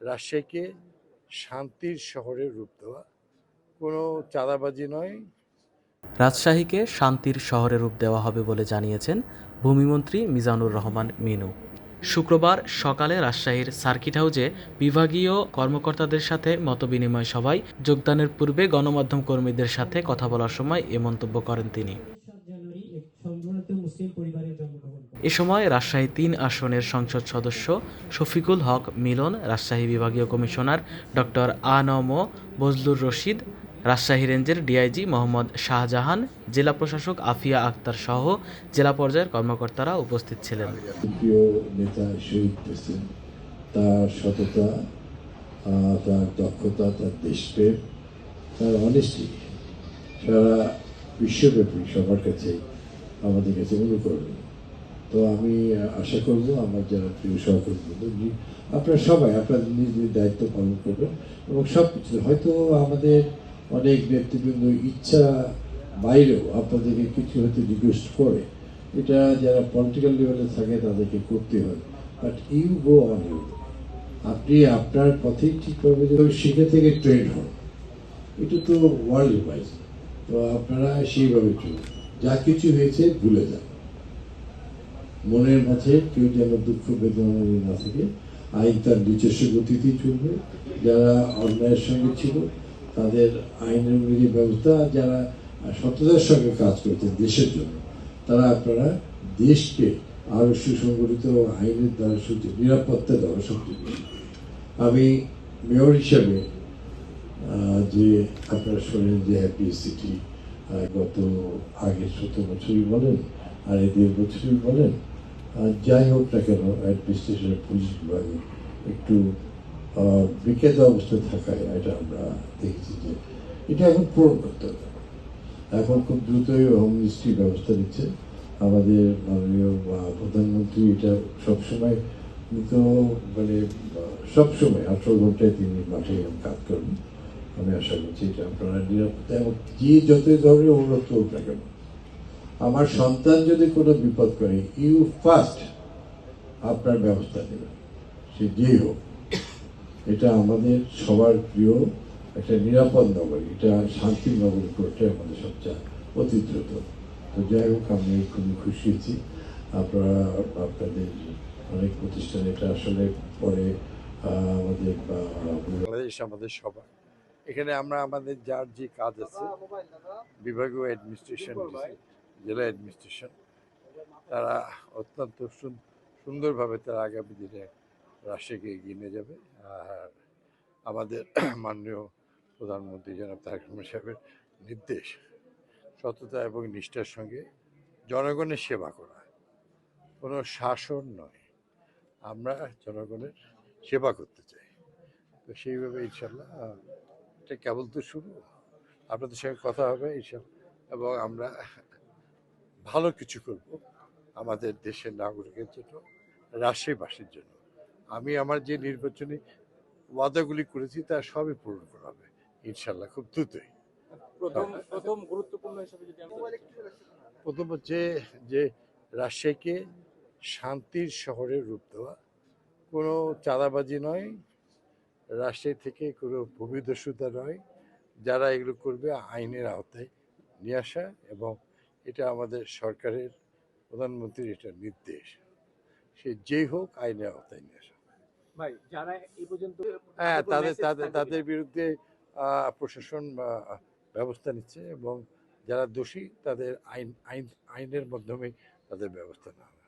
রাজশাহীকে শান্তির শহরে রূপ দেওয়া, কোনো চাঁদাবাজি নয়। রাজশাহীকে শান্তির শহরে রূপ দেওয়া হবে বলে জানিয়েছেন ভূমিমন্ত্রী মিজানুর রহমান মিনু। শুক্রবার সকালে রাজশাহীর সার্কিট হাউজে বিভাগীয় কর্মকর্তাদের সাথে মতবিনিময় সভায় যোগদানের পূর্বে গণমাধ্যম কর্মীদের সাথে কথা বলার সময় এ মন্তব্য করেন তিনি। এ সময় রাজশাহী ৩ আসনের সংসদ সদস্য শফিকুল হক মিলন, রাজশাহী বিভাগীয় কমিশনার ডক্টর আ.ন.ম বজলুর রশিদ, রাজশাহী রেঞ্জের ডিআইজি মোহাম্মদ শাহজাহান, জেলা প্রশাসক আফিয়া আক্তার সহ জেলা পর্যায়ের কর্মকর্তারা উপস্থিত ছিলেন। প্রিয় নেতা শহীদ প্রেসিডেন্ট, তার সততা, তার দক্ষতা, তার দেশপ্রেম, তার অনেস্টি সারা বিশ্বব্যাপী সবার কাছে আমাদের কাছে অনুকরণীয়। তো আমি আশা করব আমার যারা প্রিয় সহকর্মী, আপনারা সবাই আপনাদের নিজ নিজ দায়িত্ব পালন করবেন এবং সব কিছু হয়তো আমাদের অনেক নেতৃবৃন্দ ইচ্ছা বাইরেও আপনাদেরকে কিছু হয়তো রিকোয়েস্ট করে, এটা যারা পলিটিক্যাল লেভেলে থাকে তাদেরকে করতে হয়, but you go on you, আপনি আপনার পথেই ঠিকভাবে শিখে থেকে ট্রেন হন, এটা তো ওয়ার্ল্ড ওয়াইজ। তো আপনারা সেইভাবে চলুন, যা কিছু হয়েছে ভুলে যান, মনের মাঝে কেউ যেন দুঃখ বেদনা না থাকে। আইন তার নিজস্ব গতিতেই চলবে, যারা অন্যায়ের সঙ্গে ছিল তাদের আইনের অনুযায়ী ব্যবস্থা, যারা সততার সঙ্গে কাজ করছেন দেশের জন্য, তারা আপনারা দেশকে আরো সুসংগঠিত আইনের দ্বারা নিরাপত্তা দেওয়া সবচেয়ে বেশি। আমি মেয়র হিসাবে যে আপনারা শোনেন যে হ্যাপি সিটি গত আগের 17 বছরই বলেন আর এই 1.5 বছরই বলেন, যাই হোক না কেন অ্যাডমিনিস্ট্রেশনের পুলিশ বিভাগে একটু বিকেদ অবস্থায় থাকায় এটা আমরা দেখেছি যে এটা এখন পূরণ করতে হবে। এখন খুব দ্রুতই হোম মিনিস্ট্রি ব্যবস্থা নিচ্ছে আমাদের মাননীয় প্রধানমন্ত্রী, এটা সবসময় তো মানে সবসময় 18 ঘন্টায় তিনি মাঠে কাজ করবেন। আমি আশা করছি এটা আপনারা নিরাপত্তা এবং যে যতই ধরনের অনুরোধ হোক না কেন, আমার সন্তান যদি কোনো বিপদ করে ইউ ফার্স্ট আপনার ব্যবস্থা নেবেন, সে যেই হোক। এটা আমাদের সবার প্রিয় একটা নিরাপদ নগরী, এটা শান্তির নগরী করতে আমাদের সবচেয়ে অতি দ্রুত। তো যাই হোক, আমি খুবই খুশি হয়েছি আপনারা আপনাদের অনেক প্রতিষ্ঠান এটা আসলে পরে আমাদের বাংলাদেশ আমাদের সবার, এখানে আমরা আমাদের যার যে কাজ আছে বিভাগীয় অ্যাডমিনিস্ট্রেশন, জেলা অ্যাডমিনিস্ট্রেশন, তারা অত্যন্ত সুন্দরভাবে তারা আগামী দিনে রাজশাহীকে এগিয়ে নিয়ে যাবে। আর আমাদের মাননীয় প্রধানমন্ত্রী জনাব তারেক রহমান সাহেবের নির্দেশ সততা এবং নিষ্ঠার সঙ্গে জনগণের সেবা করা, কোনো শাসন নয়, আমরা জনগণের সেবা করতে চাই। তো সেইভাবে ইনশাল্লাহ এটা কেবল তো শুরু, আপনাদের সঙ্গে কথা হবে ইনশাল্লাহ, এবং আমরা ভালো কিছু করব আমাদের দেশের নাগরিকের জন্য, রাজশাহীবাসীর জন্য। আমি আমার যে নির্বাচনী ওয়াদাগুলি করেছি তা সবই পূরণ করা হবে ইনশাল্লাহ খুব দ্রুতই। প্রথম গুরুত্বপূর্ণ হিসেবে যদি প্রথম হচ্ছে যে রাজশাহীকে শান্তির শহরে রূপ দেওয়া, কোনো চাঁদাবাজি নয়, রাজশাহী থেকে কোনো ভূমিদস্যুতা নয়, যারা এগুলো করবে আইনের আওতায় নিয়ে আসা, এবং এটা আমাদের সরকারের প্রধানমন্ত্রীর এটা নির্দেশ, সে যেই হোক আইনের আওতায় নিয়ে আসা। ভাই যারা এই পর্যন্ত হ্যাঁ, তাদের বিরুদ্ধে প্রশাসন ব্যবস্থা নিচ্ছে, এবং যারা দোষী তাদের আইনের মাধ্যমে তাদের ব্যবস্থা নেওয়া হবে।